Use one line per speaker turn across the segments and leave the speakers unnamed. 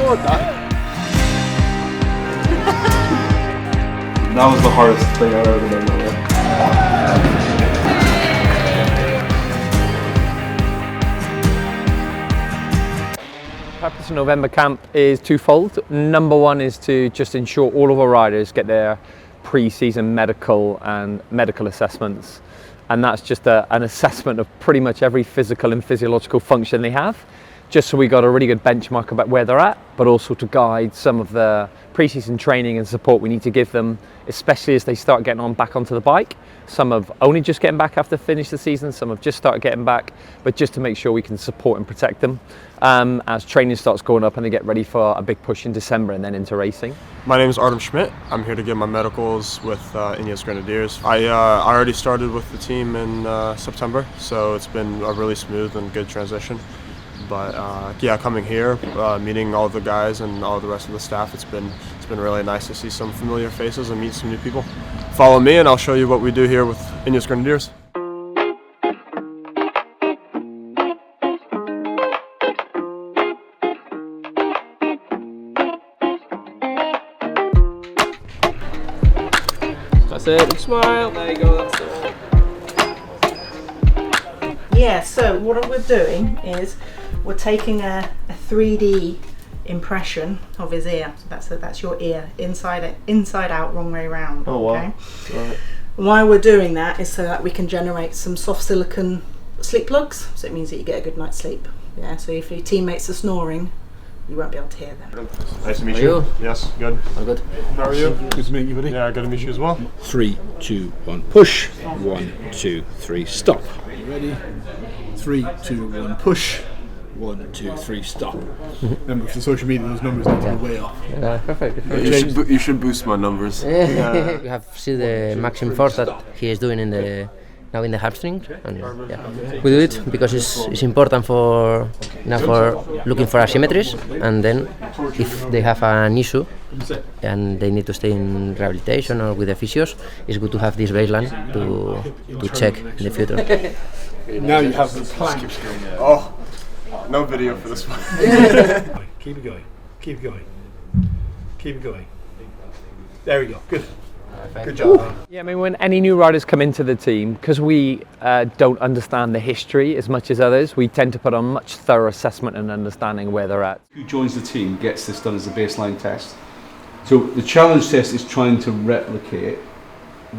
record that.
That was the hardest thing I've ever done in my life.
The purpose of November camp is twofold. Number one is to just ensure all of our riders get their pre-season medical assessments, and that's just an assessment of pretty much every physical and physiological function they have, just so we got a really good benchmark about where they're at, but also to guide some of the pre-season training and support we need to give them, especially as they start getting back onto the bike. Some have only just getting back after finish the season, some have just started getting back, but just to make sure we can support and protect them as training starts going up and they get ready for a big push in December and then into racing.
My name is Artem Shmidt. I'm here to get my medicals with Ineos Grenadiers. I already started with the team in September, so it's been a really smooth and good transition. But yeah, coming here, meeting all the guys and all the rest of the staff, it's been really nice to see some familiar faces and meet some new people. Follow me and I'll show you what we do here with Ineos Grenadiers.
That's it, big smile, there you go, that's it.
Yeah, so what we're doing is we're taking a 3D impression of his ear. So that's your ear, inside out, wrong way round.
Oh wow.
Okay?
Right.
Why we're doing that is so that we can generate some soft silicone sleep plugs, so it means that you get a good night's sleep. Yeah, so if your teammates are snoring, you won't be able to hear them.
Nice to meet you. Yes, good.
I'm good.
How are you?
Good to meet you, buddy.
Yeah, good to meet you as well.
3, 2, 1, push. 1, 2, 3, stop.
Ready? 3, 2, 1, push. 1, 2, 3, stop. Remember, for social media, those numbers need to be way off.
Perfect.
You should boost my numbers.
You have seen the maximum force that he is doing now in the hamstring, and yeah, we do it because it's important for looking for asymmetries, and then if they have an issue and they need to stay in rehabilitation or with the physios, it's good to have this baseline to check in the future.
Now you have the plan.
Oh, no video for this one.
Keep it going. Keep it going. Keep it going. There we go. Good. Good job.
Yeah, I mean, when any new riders come into the team, because we don't understand the history as much as others, we tend to put on much thorough assessment and understanding where they're at.
Who joins the team gets this done as a baseline test. So the challenge test is trying to replicate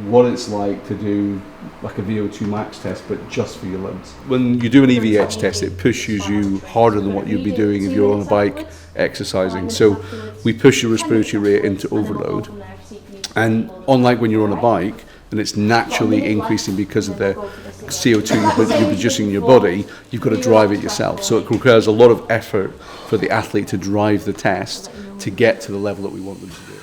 what it's like to do like a VO2 max test, but just for your limbs. When you do an EVH test, it pushes you harder than what you'd be doing if you're on a bike exercising. So we push your respiratory rate into overload. And unlike when you're on a bike, and it's naturally increasing because of the CO2 you're producing in your body, you've got to drive it yourself. So it requires a lot of effort for the athlete to drive the test to get to the level that we want them to do.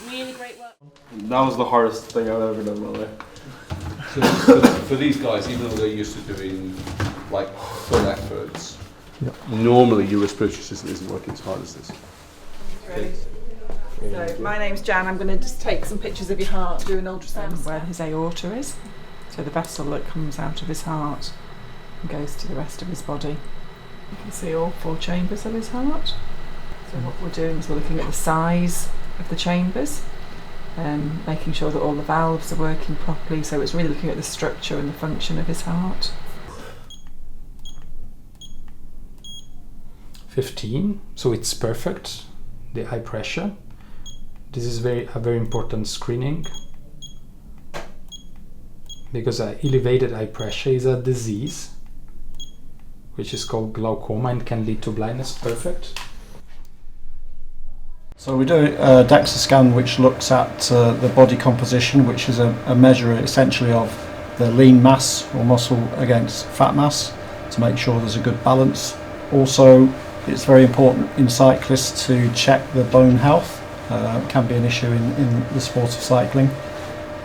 Really great work.
That was the hardest thing I've ever done in my life.
So for these guys, even though they're used to doing like full efforts, normally your respiratory system isn't working as hard as this.
So my name's Jan. I'm going to just take some pictures of your heart, do an ultrasound where his aorta is. So the vessel that comes out of his heart and goes to the rest of his body. You can see all 4 chambers of his heart. So what we're doing is we're looking at the size of the chambers, making sure that all the valves are working properly. So it's really looking at the structure and the function of his heart.
15, so it's perfect. The high pressure. This is a very important screening because elevated eye pressure is a disease which is called glaucoma and can lead to blindness. Perfect.
So we do a DEXA scan which looks at the body composition, which is a measure essentially of the lean mass or muscle against fat mass to make sure there's a good balance. Also, it's very important in cyclists to check the bone health. It can be an issue in the sport of cycling,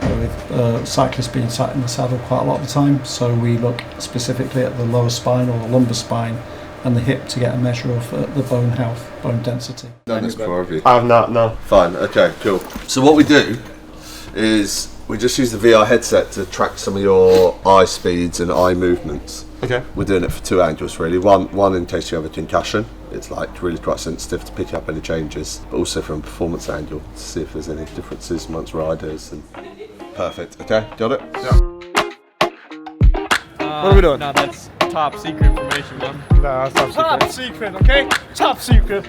with cyclists being sat in the saddle quite a lot of the time. So we look specifically at the lower spine or the lumbar spine and the hip to get a measure of the bone health, bone density.
Done this before, have you?
I have not, no.
Fine, okay, cool. So what we do is we just use the VR headset to track some of your eye speeds and eye movements. Okay. We're doing it for 2 angles really. One in case you have a concussion. It's like really quite sensitive to pick up any changes, but also from a performance angle to see if there's any differences amongst riders. And perfect. Okay, got it?
Yeah. What are we doing?
No, that's top secret information, man.
No, that's top secret. Okay? Top secret.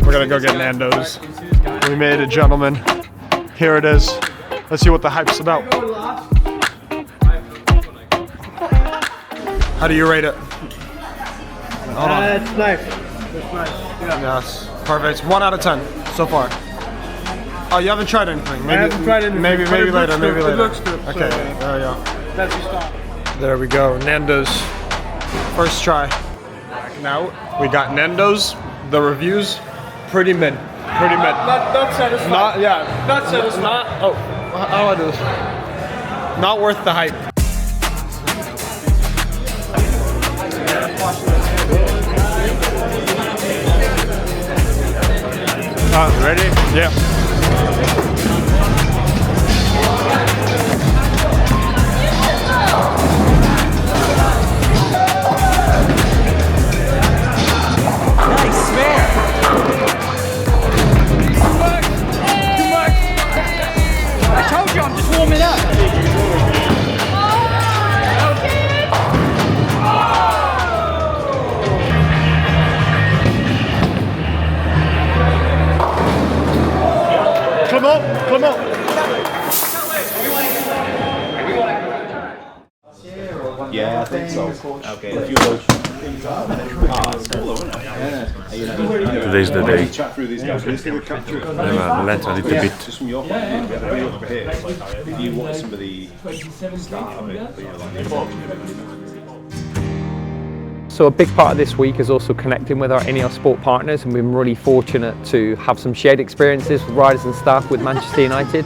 We're gonna go get Nando's. We made it, gentlemen. Here it is. Let's see what the hype's about. How do you rate it? Hold on.
It's nice. It's nice. Yeah.
Yes, perfect. 1 out of 10 so far. Oh, you haven't tried anything? Maybe,
I haven't tried anything.
Maybe later. Maybe later.
It looks good.
Okay,
So,
there we go.
that's the start.
There we go. Nando's. First try. Now we got Nando's. The reviews, pretty mid. Pretty mid.
Not satisfied.
Not yeah.
Not satisfied.
Not. Oh, how do I do this? Not worth the hype. Ready? Yeah.
Nice, man. Too much. I told you I'm just warming up.
Come on.
Yeah, I think so. Okay. A few of those.
Today's the day.
Chat through these guys. Let's capture it.
Relent a little bit.
Just from your point of view, over here. If you want some of the stuff of it,
So a big part of this week is also connecting with our Ineos sport partners, and we've been really fortunate to have some shared experiences with riders and staff with Manchester United.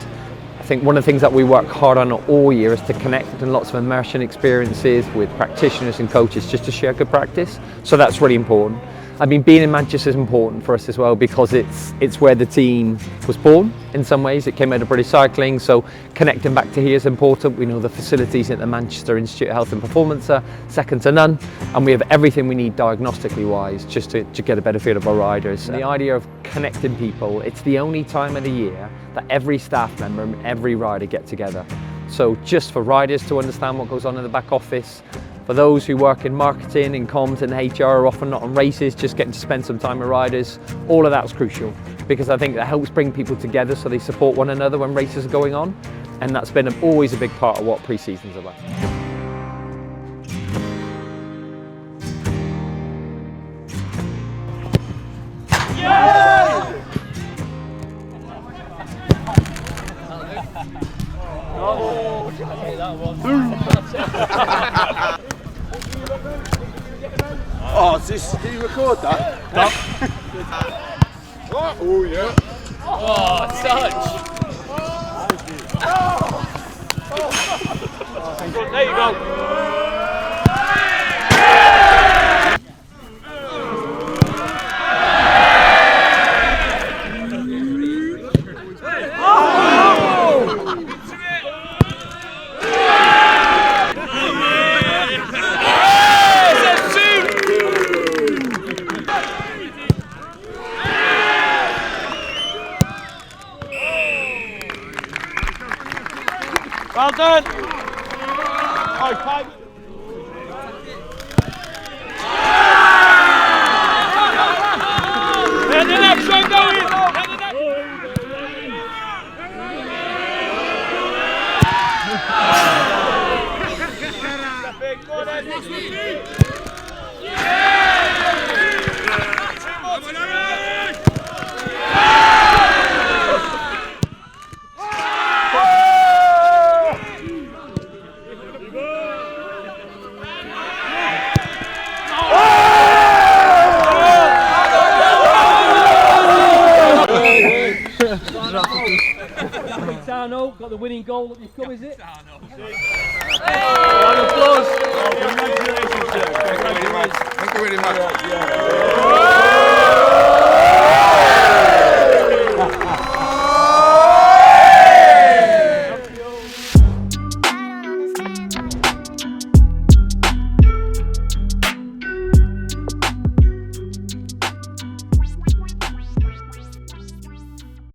I think one of the things that we work hard on all year is to connect in lots of immersion experiences with practitioners and coaches just to share good practice. So that's really important. I mean, being in Manchester is important for us as well because it's where the team was born in some ways. It came out of British cycling, so connecting back to here is important. We know the facilities at the Manchester Institute of Health and Performance are second to none, and we have everything we need diagnostically wise just to get a better feel of our riders. The idea of connecting people, it's the only time of the year that every staff member and every rider get together. So just for riders to understand what goes on in the back office, for those who work in marketing, in comms and HR are often not on races, just getting to spend some time with riders, all of that's crucial because I think that helps bring people together so they support one another when races are going on, and that's been always a big part of what pre-season's about.
Oh, is this, can you record that? Oh, yeah.
Oh, touch. There you go. Well done! Okay. And the next one going! Got the winning goal that you've come, is it? Round of applause. Congratulations. Thank you very much.